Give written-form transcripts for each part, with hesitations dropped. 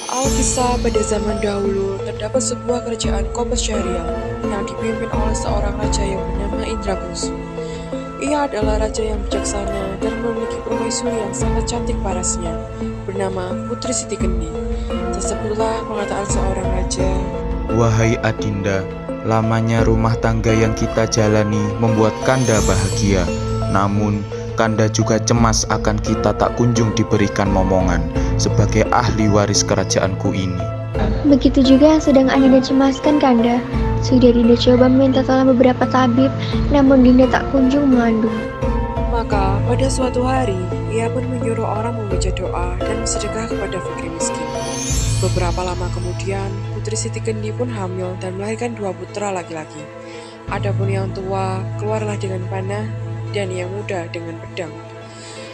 Alkisah pada zaman dahulu terdapat sebuah kerajaan Kopas Syahrial yang dipimpin oleh seorang raja yang bernama Indrabangsa. Ia adalah raja yang bijaksana dan memiliki permaisuri yang sangat cantik parasnya, bernama Putri Siti Kendi. Tersebutlah perkataan seorang raja. Wahai Adinda, lamanya rumah tangga yang kita jalani membuat Kanda bahagia. Namun, Kanda juga cemas akan kita tak kunjung diberikan momongan sebagai ahli waris kerajaanku ini. Begitu juga yang sedang Adinda cemaskan, Kanda. Sudah Dinda coba meminta tolong beberapa tabib, namun Dinda tak kunjung mengandung. Maka pada suatu hari, ia pun menyuruh orang membaca doa dan bersedekah kepada fakir miskin. Beberapa lama kemudian, Putri Siti Kendi pun hamil dan melahirkan 2 putra laki-laki. Adapun yang tua keluarlah dengan panah dan yang muda dengan pedang.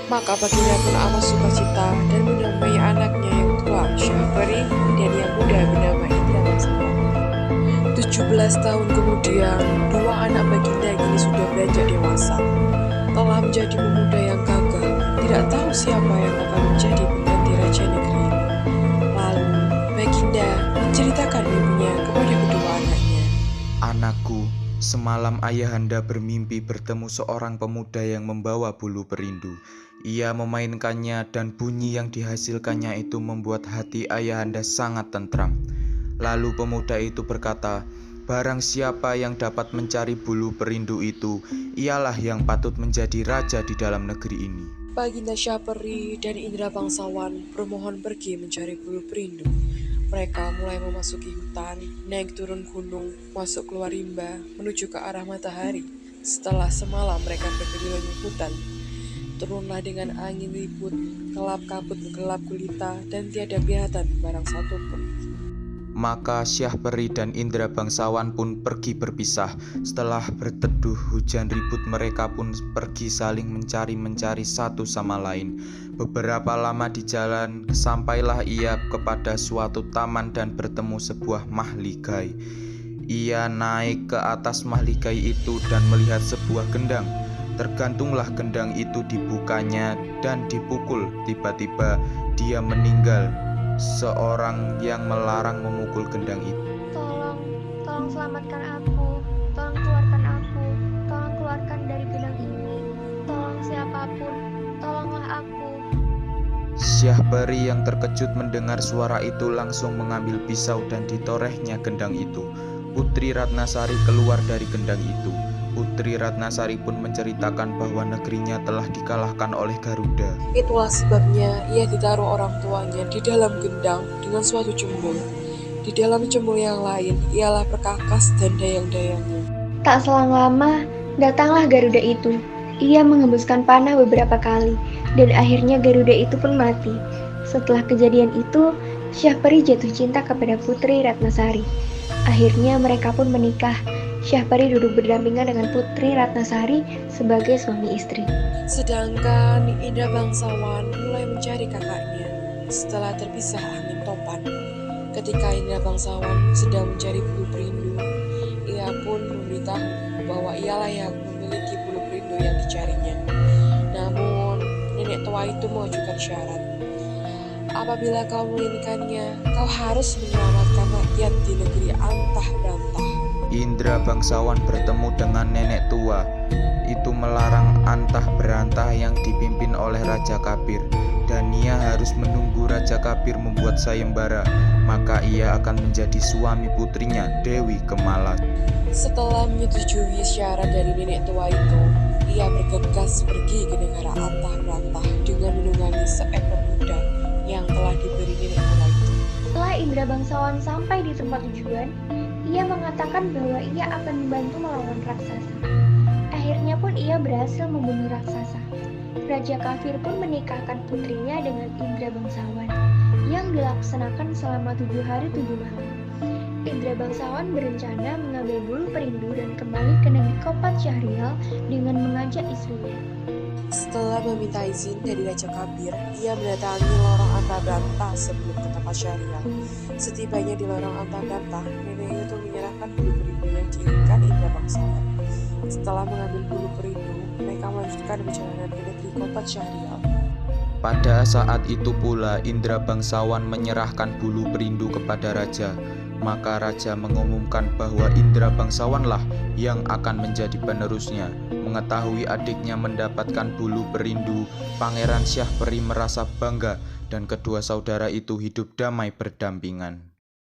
Maka baginda pun amat sukacita dan menamai anaknya yang tua Syahperi dan yang muda bernama Indrabangsawan. 17 tahun kemudian, 2 anak baginda kini sudah beranjak dewasa. Telah menjadi pemuda yang gagah, tidak tahu siapa yang akan menjadi pengganti raja negeri ini. Lalu, baginda menceritakan mimpinya kepada kedua anaknya. Anakku, semalam ayahanda bermimpi bertemu seorang pemuda yang membawa bulu perindu. Ia memainkannya dan bunyi yang dihasilkannya itu membuat hati ayahanda sangat tentram. Lalu pemuda itu berkata, barang siapa yang dapat mencari bulu perindu itu, ialah yang patut menjadi raja di dalam negeri ini. Baginda Syahperi dan Indrabangsawan bermohon pergi mencari bulu perindu. Mereka mulai memasuki hutan, naik turun gunung, masuk keluar rimba, menuju ke arah matahari. Setelah semalam mereka berkeliling hutan, turunlah dengan angin ribut, kelap kabut gelap gulita, dan tiada kelihatan barang satu pun. Maka Syahperi dan Indrabangsawan pun pergi berpisah. Setelah berteduh hujan ribut, mereka pun pergi saling mencari satu sama lain. Beberapa lama di jalan, sampailah ia kepada suatu taman dan bertemu sebuah mahligai. Ia naik ke atas mahligai itu dan melihat sebuah gendang. Tergantunglah gendang itu dibukanya dan dipukul. Tiba-tiba dia meninggal. Seorang yang melarang memukul gendang itu. Tolong selamatkan aku, tolong keluarkan aku, tolong keluarkan dari gendang ini, tolong siapapun, tolonglah aku. Syahperi yang terkejut mendengar suara itu langsung mengambil pisau dan ditorehnya gendang itu. Putri Ratnasari keluar dari gendang itu. Putri Ratnasari pun menceritakan bahwa negerinya telah dikalahkan oleh Garuda. Itulah sebabnya ia ditaruh orang tuanya di dalam gendang dengan suatu cembul. Di dalam cembul yang lain ialah perkakas dan dayang-dayangnya. Tak selang lama, datanglah Garuda itu. Ia mengembuskan panah beberapa kali, dan akhirnya Garuda itu pun mati. Setelah kejadian itu, Syahperi jatuh cinta kepada Putri Ratnasari. Akhirnya mereka pun menikah. Syahperi duduk berdampingan dengan Putri Ratnasari sebagai suami istri. Sedangkan Indrabangsawan mulai mencari kakaknya setelah terpisah angin topan. Ketika Indrabangsawan sedang mencari bulu perindu, ia pun memberitahu bahwa ialah yang memiliki bulu perindu yang dicarinya. Namun, nenek tua itu mengajukan syarat. Apabila kau menginginkannya, kau harus menyelamatkan rakyat di negeri antah berantah. Indrabangsawan bertemu dengan nenek tua. Itu melarang antah berantah yang dipimpin oleh Raja Kabir, dan ia harus menunggu Raja Kabir membuat sayembara, maka ia akan menjadi suami putrinya, Dewi Kemala. Setelah menyetujui syarat dari nenek tua itu, ia bergegas pergi ke negara antah berantah dengan menunggangi seekor kuda yang telah diberi nenek tua itu. Setelah Indrabangsawan sampai di tempat tujuan, ia mengatakan bahwa ia akan membantu melawan raksasa. Akhirnya pun ia berhasil membunuh raksasa. Raja Kafir pun menikahkan putrinya dengan Indrabangsawan yang dilaksanakan selama 7 hari 7 malam. Indrabangsawan berencana mengambil bulu perindu dan kembali ke negeri Kopat Syahrial dengan mengajak istrinya. Setelah meminta izin dari Raja Kabir, ia mendatangi lorong Antabranta sebelum ke tempat Syahrial. Setibanya di lorong Antabranta, nenek itu menyerahkan bulu perindu yang diinginkan Indrabangsawan. Setelah mengambil bulu perindu, mereka melanjutkan perjalanan ke negeri Kopat Syahrial. Pada saat itu pula Indra bangsawan menyerahkan bulu perindu kepada raja. Maka raja mengumumkan bahwa Indra bangsawanlah yang akan menjadi penerusnya. Mengetahui adiknya mendapatkan bulu perindu, Pangeran Syahperi merasa bangga dan kedua saudara itu hidup damai berdampingan.